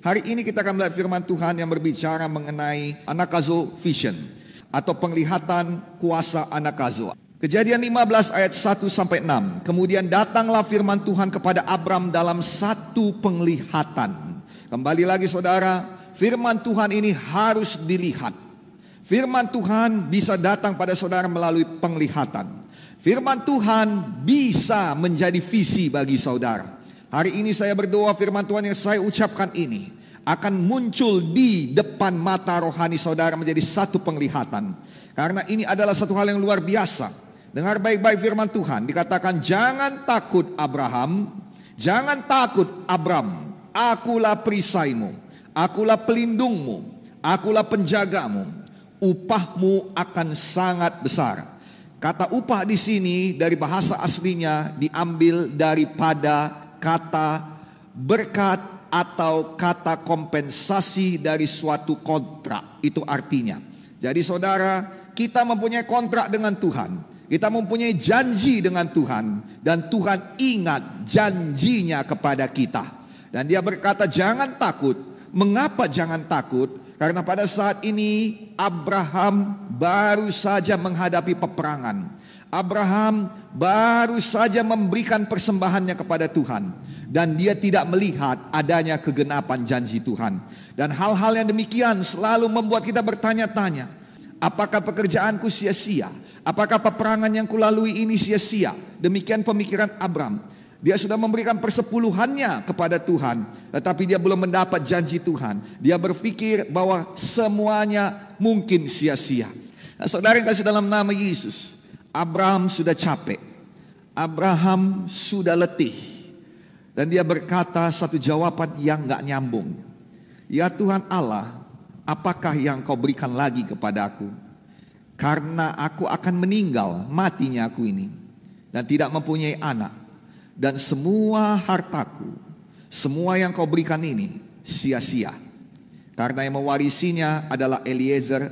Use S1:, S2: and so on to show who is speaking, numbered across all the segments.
S1: Hari ini kita akan melihat firman Tuhan yang berbicara mengenai anakazo vision atau penglihatan kuasa anakazo. Kejadian 15 ayat 1 sampai 6. Kemudian datanglah firman Tuhan kepada Abram dalam satu penglihatan. Kembali lagi saudara, firman Tuhan ini harus dilihat. Firman Tuhan bisa datang pada saudara melalui penglihatan. Firman Tuhan bisa menjadi visi bagi saudara. Hari ini saya berdoa firman Tuhan yang saya ucapkan ini akan muncul di depan mata rohani saudara menjadi satu penglihatan. Karena ini adalah satu hal yang luar biasa. Dengar baik-baik firman Tuhan. Dikatakan jangan takut Abraham, jangan takut Abram. Akulah perisaimu, akulah pelindungmu, akulah penjagamu. Upahmu akan sangat besar. Kata upah di sini dari bahasa aslinya diambil daripada kata berkat atau kata kompensasi dari suatu kontrak. Itu artinya. Jadi saudara, kita mempunyai kontrak dengan Tuhan. Kita mempunyai janji dengan Tuhan. Dan Tuhan ingat janjinya kepada kita. Dan dia berkata jangan takut. Mengapa jangan takut? Karena pada saat ini Abraham baru saja menghadapi peperangan. Abraham baru saja memberikan persembahannya kepada Tuhan. Dan dia tidak melihat adanya kegenapan janji Tuhan. Dan hal-hal yang demikian selalu membuat kita bertanya-tanya. Apakah pekerjaanku sia-sia? Apakah peperangan yang kulalui ini sia-sia? Demikian pemikiran Abram. Dia sudah memberikan persepuluhannya kepada Tuhan, tetapi dia belum mendapat janji Tuhan. Dia berpikir bahwa semuanya mungkin sia-sia. Nah, saudara yang kasih dalam nama Yesus, Abraham sudah capek, Abraham sudah letih, dan dia berkata satu jawaban yang gak nyambung. Ya Tuhan Allah, apakah yang kau berikan lagi kepadaku? Karena aku akan meninggal, matinya aku ini, dan tidak mempunyai anak. Dan semua hartaku, semua yang kau berikan ini sia-sia. Karena yang mewarisinya adalah Eliezer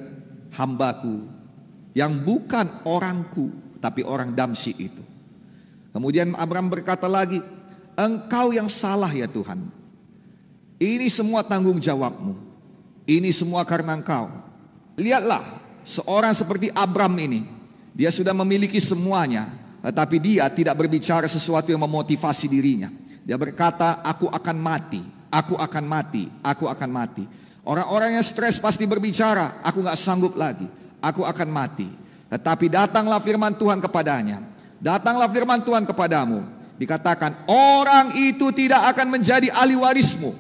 S1: hambaku, yang bukan orangku, tapi orang Damsyik itu. Kemudian Abraham berkata lagi, engkau yang salah ya Tuhan. Ini semua tanggung jawabmu. Ini semua karena engkau. Lihatlah, seorang seperti Abraham ini, dia sudah memiliki semuanya. Tetapi dia tidak berbicara sesuatu yang memotivasi dirinya. Dia berkata, aku akan mati, aku akan mati, aku akan mati. Orang-orang yang stres pasti berbicara, aku gak sanggup lagi, aku akan mati. Tetapi datanglah firman Tuhan kepadanya. Datanglah firman Tuhan kepadamu. Dikatakan, orang itu tidak akan menjadi ahli warismu,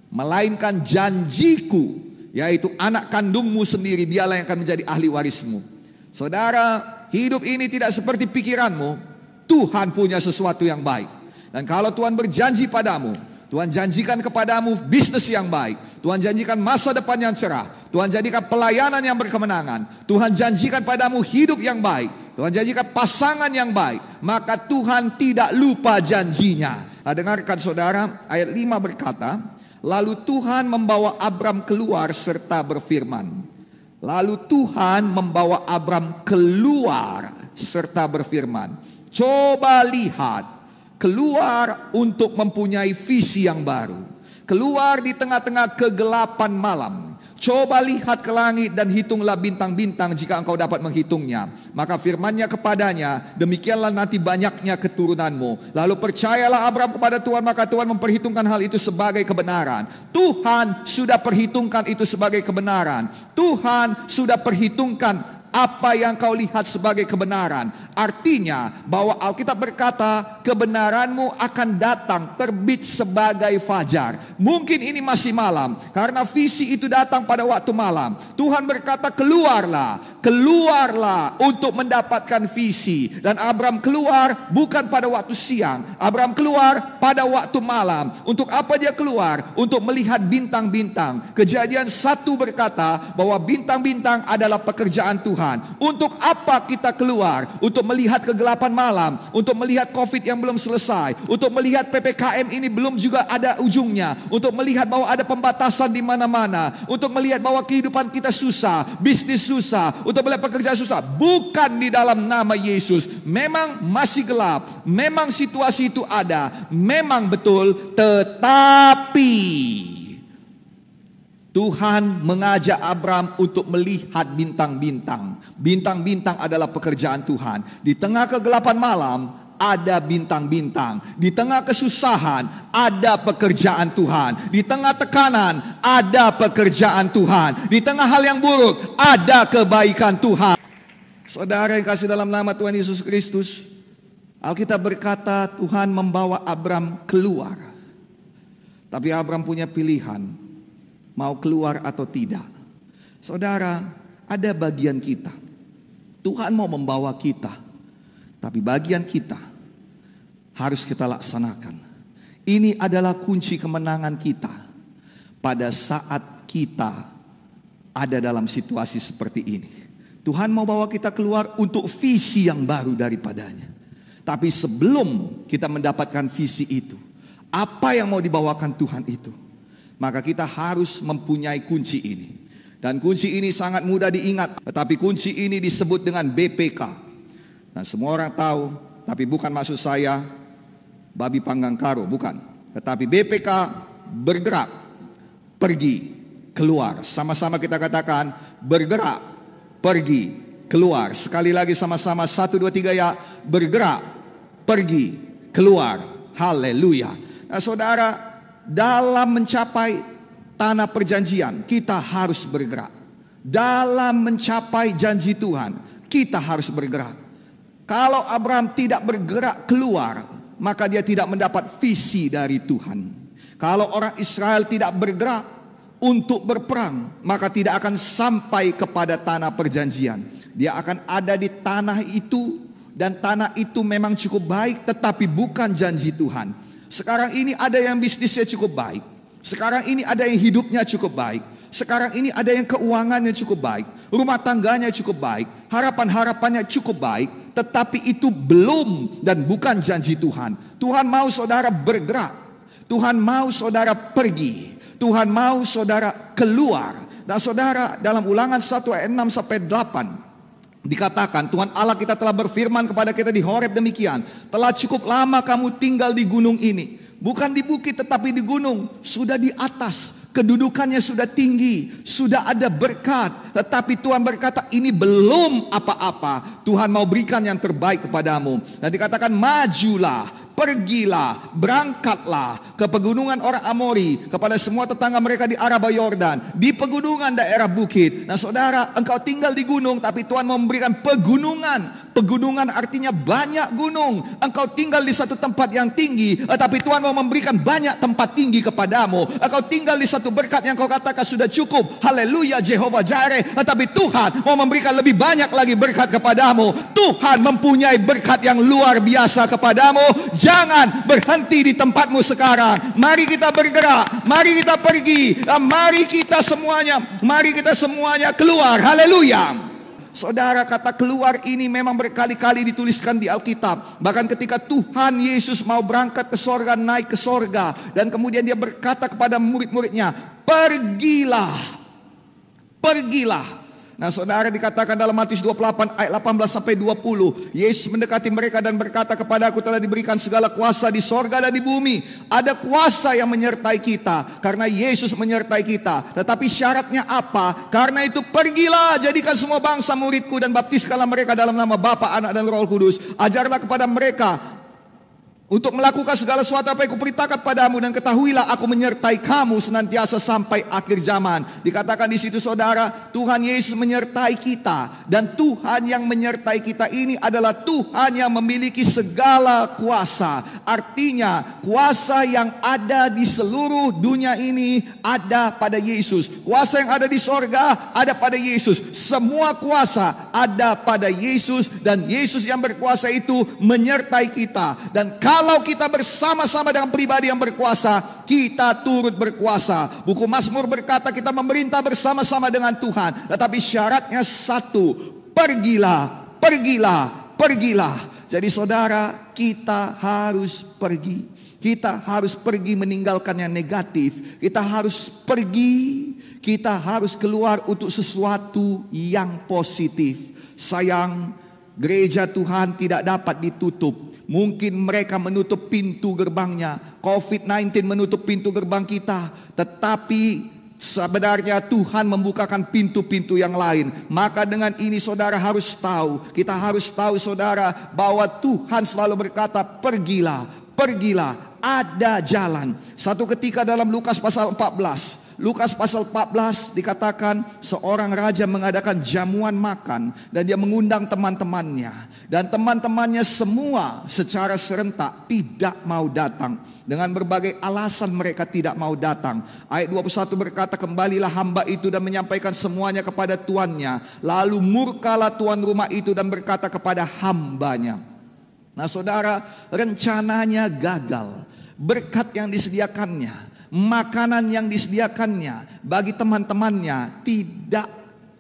S1: melainkan janjiku, yaitu anak kandungmu sendiri, dialah yang akan menjadi ahli warismu. Saudara, hidup ini tidak seperti pikiranmu. Tuhan punya sesuatu yang baik. Dan kalau Tuhan berjanji padamu, Tuhan janjikan kepadamu bisnis yang baik, Tuhan janjikan masa depan yang cerah, Tuhan janjikan pelayanan yang berkemenangan, Tuhan janjikan padamu hidup yang baik, Tuhan janjikan pasangan yang baik, maka Tuhan tidak lupa janjinya. Nah, dengarkan saudara, ayat 5 berkata, lalu Tuhan membawa Abram keluar serta berfirman. Lalu Tuhan membawa Abram keluar serta berfirman, coba lihat, keluar untuk mempunyai visi yang baru. Keluar di tengah-tengah kegelapan malam. Coba lihat ke langit dan hitunglah bintang-bintang jika engkau dapat menghitungnya. Maka firman-Nya kepadanya, demikianlah nanti banyaknya keturunanmu. Lalu percayalah Abram kepada Tuhan, maka Tuhan memperhitungkan hal itu sebagai kebenaran. Tuhan sudah perhitungkan itu sebagai kebenaran. Tuhan sudah perhitungkan apa yang kau lihat sebagai kebenaran. Artinya bahwa Alkitab berkata kebenaranmu akan datang terbit sebagai fajar. Mungkin ini masih malam, karena visi itu datang pada waktu malam. Tuhan berkata keluarlah, keluarlah untuk mendapatkan visi. Dan Abram keluar bukan pada waktu siang, Abram keluar pada waktu malam. Untuk apa dia keluar? Untuk melihat bintang-bintang. Kejadian 1 berkata bahwa bintang-bintang adalah pekerjaan Tuhan. Untuk apa kita keluar? Untuk melihat kegelapan malam, untuk melihat COVID yang belum selesai, untuk melihat PPKM ini belum juga ada ujungnya, untuk melihat bahwa ada pembatasan di mana-mana, untuk melihat bahwa kehidupan kita susah, bisnis susah, untuk melihat pekerjaan susah. Bukan di dalam nama Yesus. Memang masih gelap, memang situasi itu ada, memang betul, tetapi Tuhan mengajak Abram untuk melihat bintang-bintang. Bintang-bintang adalah pekerjaan Tuhan. Di tengah kegelapan malam ada bintang-bintang. Di tengah kesusahan ada pekerjaan Tuhan. Di tengah tekanan ada pekerjaan Tuhan. Di tengah hal yang buruk ada kebaikan Tuhan. Saudara yang kasih dalam nama Tuhan Yesus Kristus, Alkitab berkata Tuhan membawa Abram keluar. Tapi Abram punya pilihan, mau keluar atau tidak. Saudara, ada bagian kita. Tuhan mau membawa kita, tapi bagian kita harus kita laksanakan. Ini adalah kunci kemenangan kita pada saat kita ada dalam situasi seperti ini. Tuhan mau bawa kita keluar untuk visi yang baru daripadanya. Tapi sebelum kita mendapatkan visi itu, apa yang mau dibawakan Tuhan itu, maka kita harus mempunyai kunci ini. Dan kunci ini sangat mudah diingat. Tetapi kunci ini disebut dengan BPK. Dan semua orang tahu, tapi bukan maksud saya babi panggang karo, bukan. Tetapi BPK bergerak, pergi, keluar. Sama-sama kita katakan bergerak, pergi, keluar. Sekali lagi sama-sama 1, 2, 3 ya. Bergerak, pergi, keluar. Haleluya. Nah saudara, dalam mencapai tanah perjanjian kita harus bergerak. Dalam mencapai janji Tuhan kita harus bergerak. Kalau Abraham tidak bergerak keluar, maka dia tidak mendapat visi dari Tuhan. Kalau orang Israel tidak bergerak untuk berperang, maka tidak akan sampai kepada tanah perjanjian. Dia akan ada di tanah itu, dan tanah itu memang cukup baik, tetapi bukan janji Tuhan. Sekarang ini ada yang bisnisnya cukup baik. Sekarang ini ada yang hidupnya cukup baik. Sekarang ini ada yang keuangannya cukup baik. Rumah tangganya cukup baik. Harapan-harapannya cukup baik. Tetapi itu belum dan bukan janji Tuhan. Tuhan mau saudara bergerak. Tuhan mau saudara pergi. Tuhan mau saudara keluar. Dan saudara, dalam Ulangan 1 ayat 6 sampai 8 dikatakan Tuhan Allah kita telah berfirman kepada kita di Horeb demikian. Telah cukup lama kamu tinggal di gunung ini. Bukan di bukit tetapi di gunung. Sudah di atas. Kedudukannya sudah tinggi. Sudah ada berkat. Tetapi Tuhan berkata ini belum apa-apa. Tuhan mau berikan yang terbaik kepadamu. Dan dikatakan majulah. Pergilah, berangkatlah ke pegunungan orang Amori, kepada semua tetangga mereka di Araba Yordan, di pegunungan daerah bukit. Nah saudara, engkau tinggal di gunung, tapi Tuhan mau memberikan pegunungan. Pegunungan artinya banyak gunung. Engkau tinggal di satu tempat yang tinggi, tapi Tuhan mau memberikan banyak tempat tinggi kepadamu. Engkau tinggal di satu berkat yang kau katakan sudah cukup. Haleluya Jehovah Jireh. Tapi Tuhan mau memberikan lebih banyak lagi berkat kepadamu. Tuhan mempunyai berkat yang luar biasa kepadamu. Jangan berhenti di tempatmu sekarang. Mari kita bergerak. Mari kita pergi. Mari kita semuanya keluar. Haleluya. Saudara, kata keluar ini memang berkali-kali dituliskan di Alkitab. Bahkan ketika Tuhan Yesus mau berangkat ke sorga, naik ke sorga, dan kemudian dia berkata kepada murid-muridnya, pergilah. Pergilah. Nah saudara, dikatakan dalam Matius 28 ayat 18 sampai 20, Yesus mendekati mereka dan berkata kepada aku telah diberikan segala kuasa di sorga dan di bumi. Ada kuasa yang menyertai kita karena Yesus menyertai kita. Tetapi syaratnya apa? Karena itu pergilah, jadikan semua bangsa muridku dan baptiskanlah mereka dalam nama Bapa, Anak dan Roh Kudus. Ajarlah kepada mereka untuk melakukan segala sesuatu apa yang kuperintahkan padamu, dan ketahuilah aku menyertai kamu senantiasa sampai akhir zaman. Dikatakan di situ saudara, Tuhan Yesus menyertai kita, dan Tuhan yang menyertai kita ini adalah Tuhan yang memiliki segala kuasa. Artinya kuasa yang ada di seluruh dunia ini ada pada Yesus. Kuasa yang ada di sorga ada pada Yesus. Semua kuasa ada pada Yesus, dan Yesus yang berkuasa itu menyertai kita. Dan kalau kita bersama-sama dengan pribadi yang berkuasa, kita turut berkuasa. Buku Mazmur berkata kita memerintah bersama-sama dengan Tuhan. Tetapi syaratnya satu, pergilah, pergilah, pergilah. Jadi saudara, kita harus pergi. Kita harus pergi meninggalkan yang negatif. Kita harus pergi, kita harus keluar untuk sesuatu yang positif. Sayang, gereja Tuhan tidak dapat ditutup. Mungkin mereka menutup pintu gerbangnya. COVID-19 menutup pintu gerbang kita. Tetapi sebenarnya Tuhan membukakan pintu-pintu yang lain. Maka dengan ini saudara harus tahu, kita harus tahu saudara, bahwa Tuhan selalu berkata, pergilah, pergilah, ada jalan. Satu ketika dalam Lukas pasal 14, Lukas pasal 14 dikatakan seorang raja mengadakan jamuan makan dan dia mengundang teman-temannya. Dan teman-temannya semua secara serentak tidak mau datang. Dengan berbagai alasan mereka tidak mau datang. Ayat 21 berkata, kembalilah hamba itu dan menyampaikan semuanya kepada tuannya. Lalu murkalah tuan rumah itu dan berkata kepada hambanya. Nah saudara, rencananya gagal. Berkat yang disediakannya, makanan yang disediakannya bagi teman-temannya tidak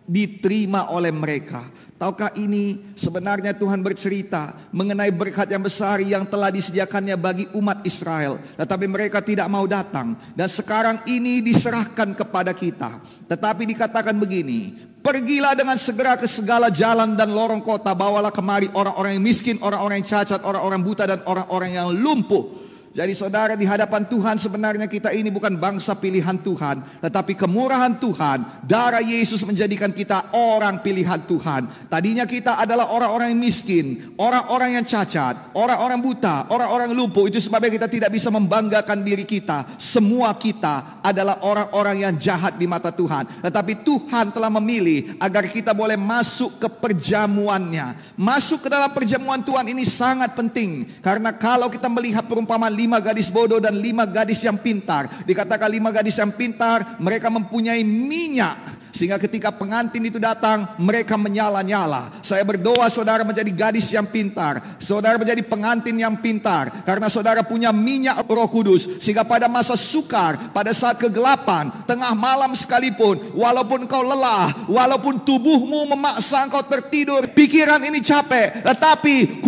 S1: diterima oleh mereka. Tahukah ini sebenarnya Tuhan bercerita mengenai berkat yang besar yang telah disediakannya bagi umat Israel. Tetapi mereka tidak mau datang. Dan sekarang ini diserahkan kepada kita. Tetapi dikatakan begini, pergilah dengan segera ke segala jalan dan lorong kota. Bawalah kemari orang-orang yang miskin, orang-orang yang cacat, orang-orang buta dan orang-orang yang lumpuh. Jadi saudara, di hadapan Tuhan sebenarnya kita ini bukan bangsa pilihan Tuhan, tetapi kemurahan Tuhan, darah Yesus menjadikan kita orang pilihan Tuhan. Tadinya kita adalah orang-orang yang miskin, orang-orang yang cacat, orang-orang buta, orang-orang lumpuh. Itu sebabnya kita tidak bisa membanggakan diri kita. Semua kita adalah orang-orang yang jahat di mata Tuhan. Tetapi Tuhan telah memilih agar kita boleh masuk ke perjamuannya. Masuk ke dalam perjamuan Tuhan ini sangat penting. Karena kalau kita melihat perumpamaan 5 gadis bodoh dan 5 gadis yang pintar. Dikatakan 5 gadis yang pintar, mereka mempunyai minyak. Sehingga ketika pengantin itu datang, mereka menyala-nyala. Saya berdoa saudara menjadi gadis yang pintar, saudara menjadi pengantin yang pintar, karena saudara punya minyak Roh Kudus. Sehingga pada masa sukar, pada saat kegelapan, tengah malam sekalipun, walaupun kau lelah, walaupun tubuhmu memaksa engkau tertidur, pikiran ini capek, tetapi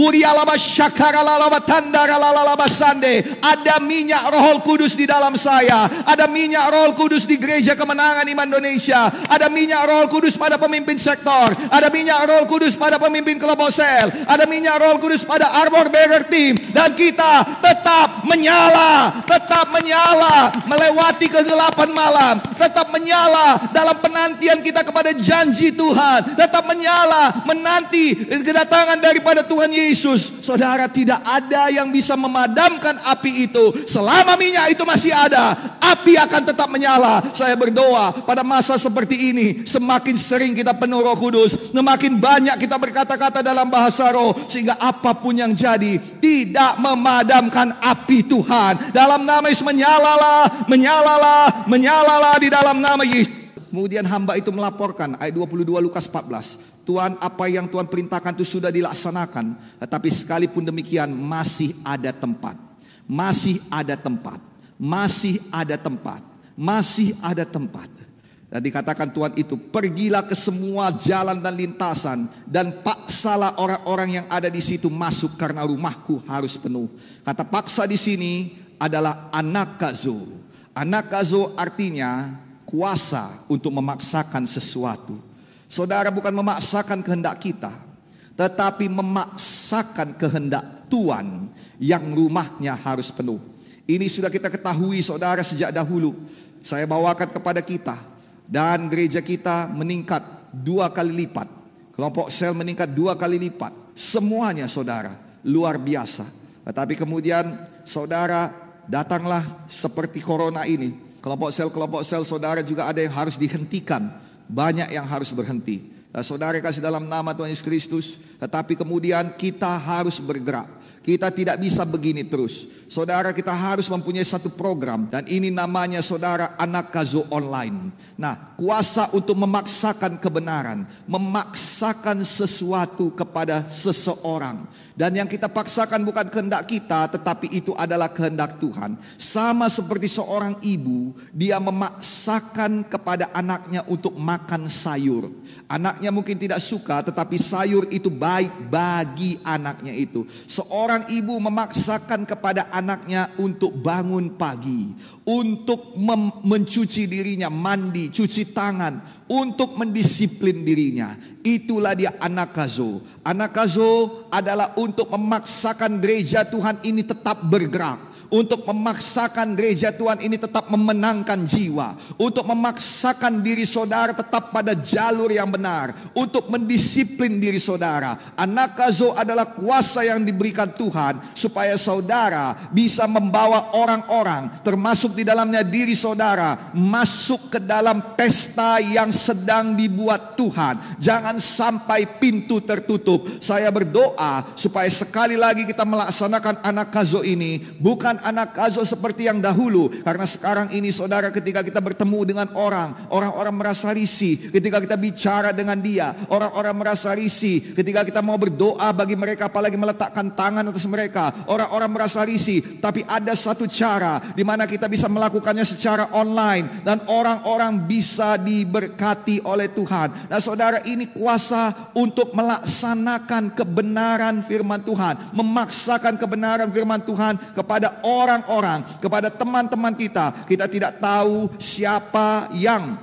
S1: ada minyak Roh Kudus di dalam saya. Ada minyak Roh Kudus di Gereja Kemenangan Iman Indonesia. Ada minyak Roh Kudus pada pemimpin sektor. Ada minyak Roh Kudus pada pemimpin kelompok sel. Ada minyak Roh Kudus pada Armor Bearer Team. Dan kita tetap menyala. Tetap menyala melewati kegelapan malam. Tetap menyala dalam penantian kita kepada janji Tuhan. Tetap menyala menanti kedatangan daripada Tuhan Yesus. Saudara, tidak ada yang bisa memadamkan api itu. Selama minyak itu masih ada, api akan tetap menyala. Saya berdoa pada masa seperti ini, semakin sering kita penuh Roh Kudus, semakin banyak kita berkata-kata dalam bahasa roh, sehingga apapun yang jadi tidak memadamkan api Tuhan. Dalam nama Yesus, menyalalah, menyalalah, menyalalah di dalam nama Yesus. Kemudian hamba itu melaporkan, ayat 22 Lukas 14, Tuhan, apa yang Tuhan perintahkan itu sudah dilaksanakan, tetapi sekalipun demikian masih ada tempat, masih ada tempat, masih ada tempat, masih ada tempat. Dan dikatakan Tuhan itu, pergilah ke semua jalan dan lintasan dan paksalah orang-orang yang ada di situ masuk karena rumahku harus penuh. Kata paksa di sini adalah anakazo. Anakazo artinya kuasa untuk memaksakan sesuatu. Saudara, bukan memaksakan kehendak kita, tetapi memaksakan kehendak Tuhan yang rumahnya harus penuh. Ini sudah kita ketahui saudara sejak dahulu. Saya bawakan kepada kita. Dan gereja kita meningkat 2 kali lipat. Kelompok sel meningkat 2 kali lipat. Semuanya saudara luar biasa. Tetapi kemudian saudara datanglah seperti corona ini. Kelompok sel saudara juga ada yang harus dihentikan. Banyak yang harus berhenti. Saudara kasih dalam nama Tuhan Yesus Kristus. Tetapi kemudian kita harus bergerak. Kita tidak bisa begini terus. Saudara, kita harus mempunyai satu program. Dan ini namanya saudara Anakazo Online. Nah, kuasa untuk memaksakan kebenaran. Memaksakan sesuatu kepada seseorang. Dan yang kita paksakan bukan kehendak kita, tetapi itu adalah kehendak Tuhan. Sama seperti seorang ibu, dia memaksakan kepada anaknya untuk makan sayur. Anaknya mungkin tidak suka, tetapi sayur itu baik bagi anaknya itu. Seorang ibu memaksakan kepada anaknya untuk bangun pagi, untuk mencuci dirinya, mandi, cuci tangan, untuk mendisiplin dirinya. Itulah dia anakazo. Anakazo adalah untuk memaksakan gereja Tuhan ini tetap bergerak, untuk memaksakan gereja Tuhan ini tetap memenangkan jiwa, untuk memaksakan diri saudara tetap pada jalur yang benar, untuk mendisiplin diri saudara. Anakazo adalah kuasa yang diberikan Tuhan supaya saudara bisa membawa orang-orang, termasuk di dalamnya diri saudara, masuk ke dalam pesta yang sedang dibuat Tuhan. Jangan sampai pintu tertutup. Saya berdoa supaya sekali lagi kita melaksanakan Anakazo ini, bukan Anakazo seperti yang dahulu. Karena sekarang ini saudara, ketika kita bertemu dengan orang-orang merasa risih ketika kita bicara dengan dia. Orang-orang merasa risih ketika kita mau berdoa bagi mereka, apalagi meletakkan tangan atas mereka. Orang-orang merasa risih, tapi ada satu cara di mana kita bisa melakukannya secara online dan orang-orang bisa diberkati oleh Tuhan. Nah saudara, ini kuasa untuk melaksanakan kebenaran firman Tuhan, memaksakan kebenaran firman Tuhan kepada orang-orang, kepada teman-teman kita. Kita tidak tahu siapa yang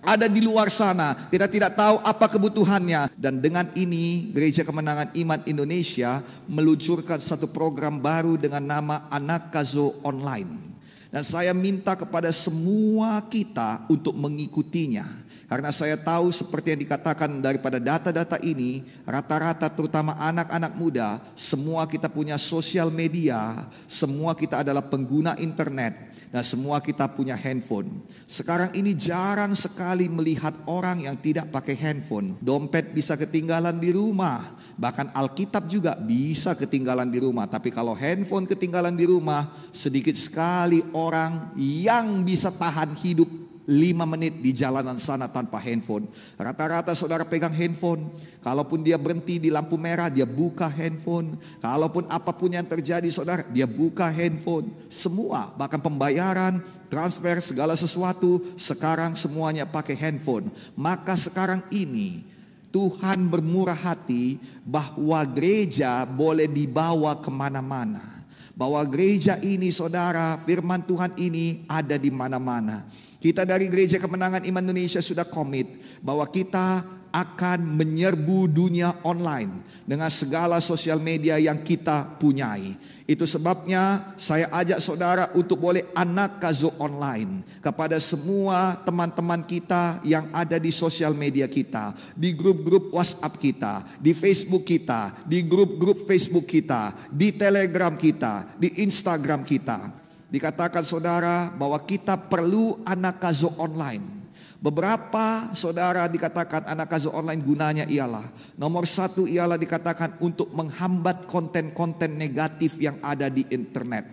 S1: ada di luar sana, kita tidak tahu apa kebutuhannya. Dan dengan ini Gereja Kemenangan Iman Indonesia meluncurkan satu program baru dengan nama Anakazo Online. Dan saya minta kepada semua kita untuk mengikutinya. Karena saya tahu seperti yang dikatakan daripada data-data ini, rata-rata terutama anak-anak muda, semua kita punya sosial media, semua kita adalah pengguna internet, dan semua kita punya handphone. Sekarang ini jarang sekali melihat orang yang tidak pakai handphone. Dompet bisa ketinggalan di rumah, bahkan Alkitab juga bisa ketinggalan di rumah. Tapi kalau handphone ketinggalan di rumah, sedikit sekali orang yang bisa tahan hidup 5 menit di jalanan sana tanpa handphone. Rata-rata saudara pegang handphone. Kalaupun dia berhenti di lampu merah, dia buka handphone. Kalaupun apapun yang terjadi saudara, dia buka handphone. Semua, bahkan pembayaran, transfer, segala sesuatu, sekarang semuanya pakai handphone. Maka sekarang ini Tuhan bermurah hati bahwa gereja boleh dibawa kemana-mana. Bahwa gereja ini saudara, firman Tuhan ini ada di mana-mana. Kita dari Gereja Kemenangan Iman Indonesia sudah komit bahwa kita akan menyerbu dunia online dengan segala sosial media yang kita punyai. Itu sebabnya saya ajak saudara untuk boleh Anakazo Online kepada semua teman-teman kita yang ada di sosial media kita, di grup-grup WhatsApp kita, di Facebook kita, di grup-grup Facebook kita, di Telegram kita, di Instagram kita. Dikatakan saudara bahwa kita perlu Anakazo Online. Beberapa saudara dikatakan Anakazo Online gunanya ialah, nomor 1 ialah dikatakan untuk menghambat konten-konten negatif yang ada di internet.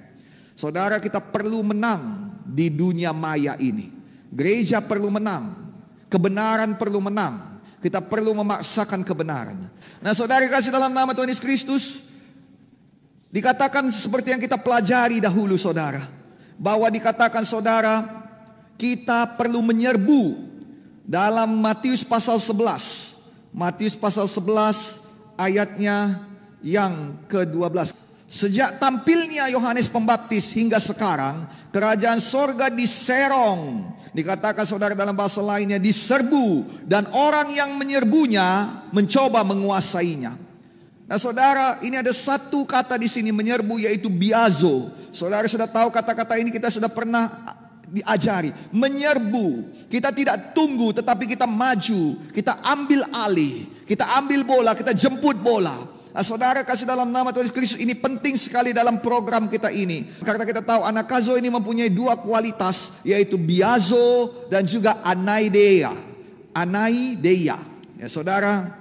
S1: Saudara, kita perlu menang di dunia maya ini. Gereja perlu menang, kebenaran perlu menang. Kita perlu memaksakan kebenaran. Nah saudara kasih dalam nama Tuhan Yesus Kristus, dikatakan seperti yang kita pelajari dahulu saudara, bahwa dikatakan saudara, kita perlu menyerbu dalam Matius pasal 11. Matius pasal 11 ayatnya yang ke-12. Sejak tampilnya Yohanes Pembaptis hingga sekarang, kerajaan sorga diserong. Dikatakan saudara dalam bahasa lainnya diserbu, dan orang yang menyerbunya mencoba menguasainya. Nah saudara, ini ada satu kata di sini menyerbu, yaitu biazo. Saudara sudah tahu kata-kata ini, kita sudah pernah diajari. Menyerbu, kita tidak tunggu tetapi kita maju, kita ambil alih, kita ambil bola, kita jemput bola. Nah, saudara kasih dalam nama Tuhan Yesus Kristus, ini penting sekali dalam program kita ini. Karena kita tahu Anakazo ini mempunyai 2 kualitas, yaitu biazo dan juga anaideia. Anaideia, ya saudara,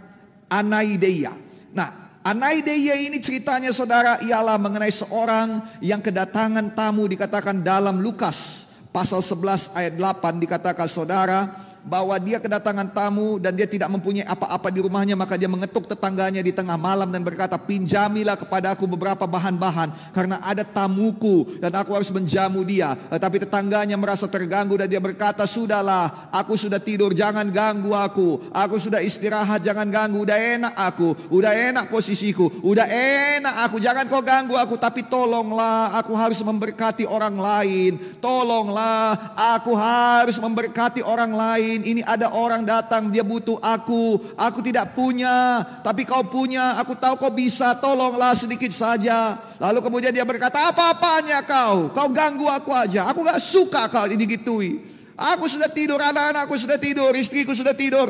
S1: anaideia. Nah, anaideia ini ceritanya saudara ialah mengenai seorang yang kedatangan tamu. Dikatakan dalam Lukas pasal 11 ayat 8 dikatakan saudara bahwa dia kedatangan tamu dan dia tidak mempunyai apa-apa di rumahnya, maka dia mengetuk tetangganya di tengah malam dan berkata, pinjamilah kepada aku beberapa bahan-bahan karena ada tamuku dan aku harus menjamu dia. Tetapi tetangganya merasa terganggu dan dia berkata, sudahlah, aku sudah tidur, jangan ganggu aku sudah istirahat, jangan ganggu, udah enak aku, udah enak posisiku, udah enak aku, jangan kau ganggu aku. Tapi tolonglah, aku harus memberkati orang lain, tolonglah, aku harus memberkati orang lain. lain. Ini ada orang datang, dia butuh aku. Aku tidak punya, tapi kau punya. Aku tahu kau bisa, tolonglah sedikit saja. Lalu kemudian dia berkata, apa-apanya kau? Kau ganggu aku aja. Aku gak suka kau digitui. Aku sudah tidur, anak-anakku sudah tidur, istriku sudah tidur.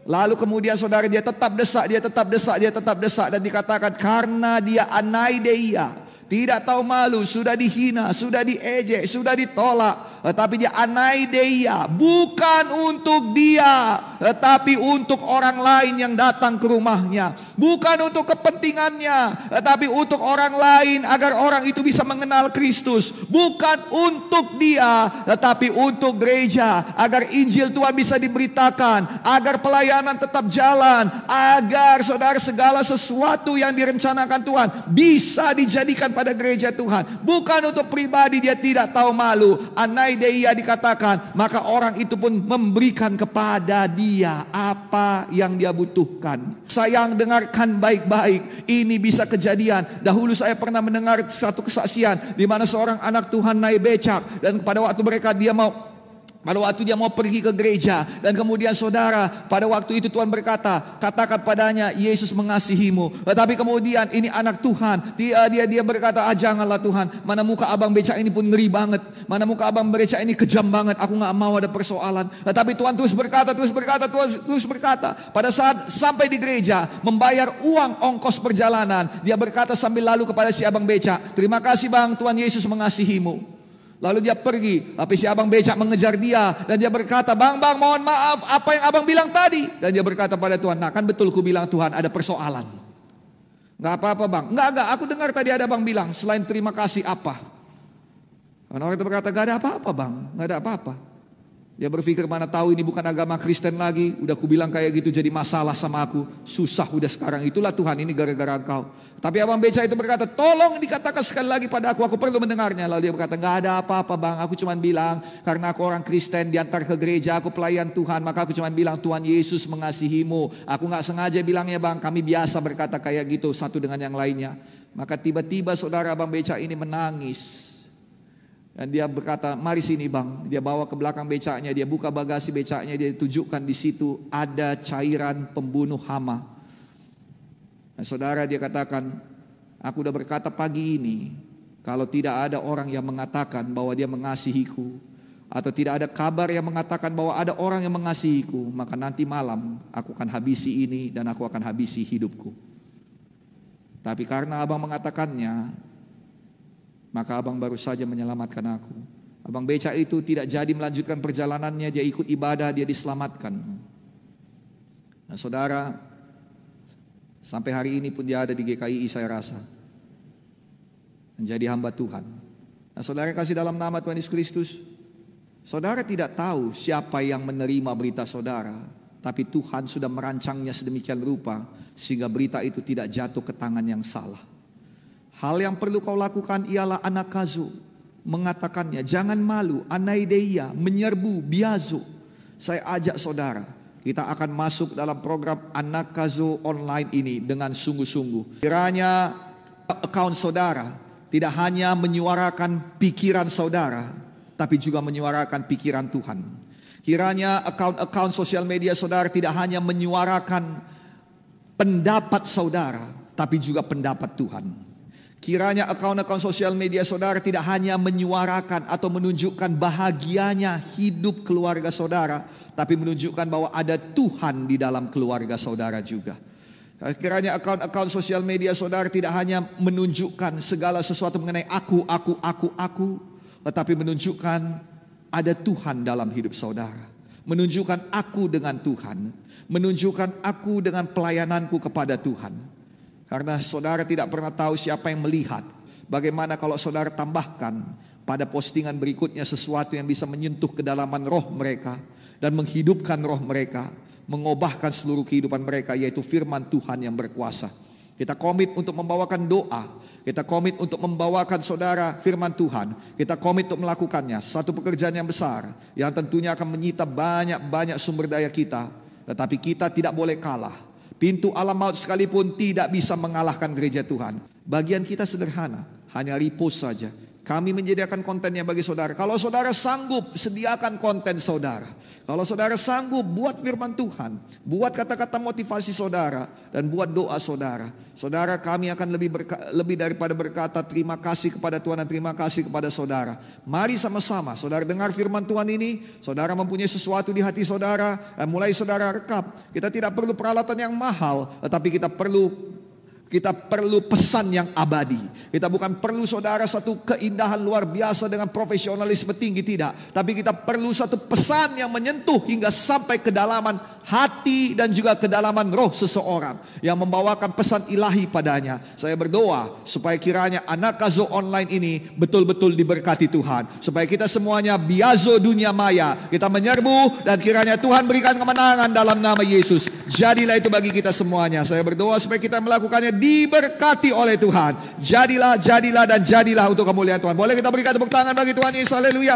S1: Lalu kemudian saudara, dia tetap desak, dia tetap desak, dia tetap desak. Dan dikatakan karena dia anaideia, tidak tahu malu, sudah dihina, sudah diejek, sudah ditolak. Tetapi dia anaideia, bukan untuk dia, tetapi untuk orang lain yang datang ke rumahnya. Bukan untuk kepentingannya, tetapi untuk orang lain, agar orang itu bisa mengenal Kristus. Bukan untuk dia, tetapi untuk gereja, agar Injil Tuhan bisa diberitakan, agar pelayanan tetap jalan, agar saudara segala sesuatu yang direncanakan Tuhan bisa dijadikan pada gereja Tuhan. Bukan untuk pribadi, dia tidak tahu malu. Anaideia dikatakan, maka orang itu pun memberikan kepada dia apa yang dia butuhkan. Sayang, dengarkan baik-baik, ini bisa kejadian. Dahulu saya pernah mendengar satu kesaksian di mana seorang anak Tuhan naik becak, dan pada waktu dia mau pergi ke gereja, dan kemudian saudara, pada waktu itu Tuhan berkata, katakan padanya, Yesus mengasihimu. Tetapi kemudian ini anak Tuhan, dia berkata, janganlah Tuhan, mana muka abang becak ini pun ngeri banget, mana muka abang becak ini kejam banget, aku gak mau ada persoalan. Tetapi Tuhan terus berkata, pada saat sampai di gereja, membayar uang ongkos perjalanan, dia berkata sambil lalu kepada si abang becak, terima kasih bang, Tuhan Yesus mengasihimu. Lalu dia pergi, tapi si abang becak mengejar dia, dan dia berkata, bang mohon maaf, apa yang abang bilang tadi? Dan dia berkata pada Tuhan, nah kan betul ku bilang Tuhan, ada persoalan. Gak apa-apa bang, enggak, aku dengar tadi ada bang bilang, selain terima kasih apa? Dan orang itu berkata, gak ada apa-apa bang, gak ada apa-apa. Dia berpikir, mana tahu ini bukan agama Kristen lagi, udah ku bilang kayak gitu jadi masalah sama aku, susah udah sekarang, itulah Tuhan, ini gara-gara engkau. Tapi abang beca itu berkata, tolong dikatakan sekali lagi pada aku perlu mendengarnya. Lalu dia berkata, gak ada apa-apa bang, aku cuma bilang karena aku orang Kristen, diantar ke gereja, aku pelayan Tuhan, maka aku cuma bilang Tuhan Yesus mengasihimu. Aku gak sengaja bilangnya bang, kami biasa berkata kayak gitu satu dengan yang lainnya. Maka tiba-tiba saudara abang beca ini menangis. Dan dia berkata, mari sini bang. Dia bawa ke belakang becaknya, dia buka bagasi becaknya, dia tunjukkan di situ ada cairan pembunuh hama. Nah, saudara, dia katakan, aku udah berkata pagi ini, kalau tidak ada orang yang mengatakan bahwa dia mengasihiku, atau tidak ada kabar yang mengatakan bahwa ada orang yang mengasihiku, maka nanti malam aku akan habisi ini dan aku akan habisi hidupku. Tapi karena abang mengatakannya, maka abang baru saja menyelamatkan aku. Abang becak itu tidak jadi melanjutkan perjalanannya, dia ikut ibadah, dia diselamatkan. Nah saudara, sampai hari ini pun dia ada di GKI saya rasa, menjadi hamba Tuhan. Nah saudara kasih dalam nama Tuhan Yesus Kristus, saudara tidak tahu siapa yang menerima berita saudara, tapi Tuhan sudah merancangnya sedemikian rupa sehingga berita itu tidak jatuh ke tangan yang salah. Hal yang perlu kau lakukan ialah anakazo, mengatakannya, jangan malu, anaideia, menyerbu, biazo. Saya ajak saudara, kita akan masuk dalam program anakazo online ini dengan sungguh-sungguh. Kiranya account saudara tidak hanya menyuarakan pikiran saudara, tapi juga menyuarakan pikiran Tuhan. Kiranya account sosial media saudara tidak hanya menyuarakan pendapat saudara, tapi juga pendapat Tuhan. Kiranya akun-akun sosial media saudara tidak hanya menyuarakan atau menunjukkan bahagianya hidup keluarga saudara, tapi menunjukkan bahwa ada Tuhan di dalam keluarga saudara juga. Kiranya akun-akun sosial media saudara tidak hanya menunjukkan segala sesuatu mengenai aku, tetapi menunjukkan ada Tuhan dalam hidup saudara. Menunjukkan aku dengan Tuhan, menunjukkan aku dengan pelayananku kepada Tuhan. Karena saudara tidak pernah tahu siapa yang melihat. Bagaimana kalau saudara tambahkan pada postingan berikutnya sesuatu yang bisa menyentuh kedalaman roh mereka dan menghidupkan roh mereka, mengubahkan seluruh kehidupan mereka, yaitu firman Tuhan yang berkuasa. Kita komit untuk membawakan doa, kita komit untuk membawakan saudara firman Tuhan, kita komit untuk melakukannya. Satu pekerjaan yang besar yang tentunya akan menyita banyak sumber daya kita, tetapi kita tidak boleh kalah. Pintu alam maut sekalipun tidak bisa mengalahkan gereja Tuhan. Bagian kita sederhana, hanya repost saja. Kami menyediakan kontennya bagi saudara. Kalau saudara sanggup, sediakan konten saudara. Kalau saudara sanggup, buat firman Tuhan. Buat kata-kata motivasi saudara. Dan buat doa saudara. Saudara, kami akan lebih daripada berkata terima kasih kepada Tuhan dan terima kasih kepada saudara. Mari sama-sama, saudara dengar firman Tuhan ini. Saudara mempunyai sesuatu di hati saudara. Dan mulai saudara rekap. Kita tidak perlu peralatan yang mahal. Tetapi kita perlu pesan yang abadi. Kita bukan perlu saudara satu keindahan luar biasa dengan profesionalisme tinggi, tidak. Tapi kita perlu satu pesan yang menyentuh hingga sampai kedalaman hati dan juga kedalaman roh seseorang, yang membawakan pesan ilahi padanya. Saya berdoa supaya kiranya Anagkazo online ini betul-betul diberkati Tuhan. Supaya kita semuanya biazo dunia maya, kita menyerbu dan kiranya Tuhan berikan kemenangan dalam nama Yesus. Jadilah itu bagi kita semuanya. Saya berdoa supaya kita melakukannya diberkati oleh Tuhan. Jadilah dan jadilah untuk kemuliaan Tuhan. Boleh kita berikan tepuk tangan bagi Tuhan Yesus. Haleluya.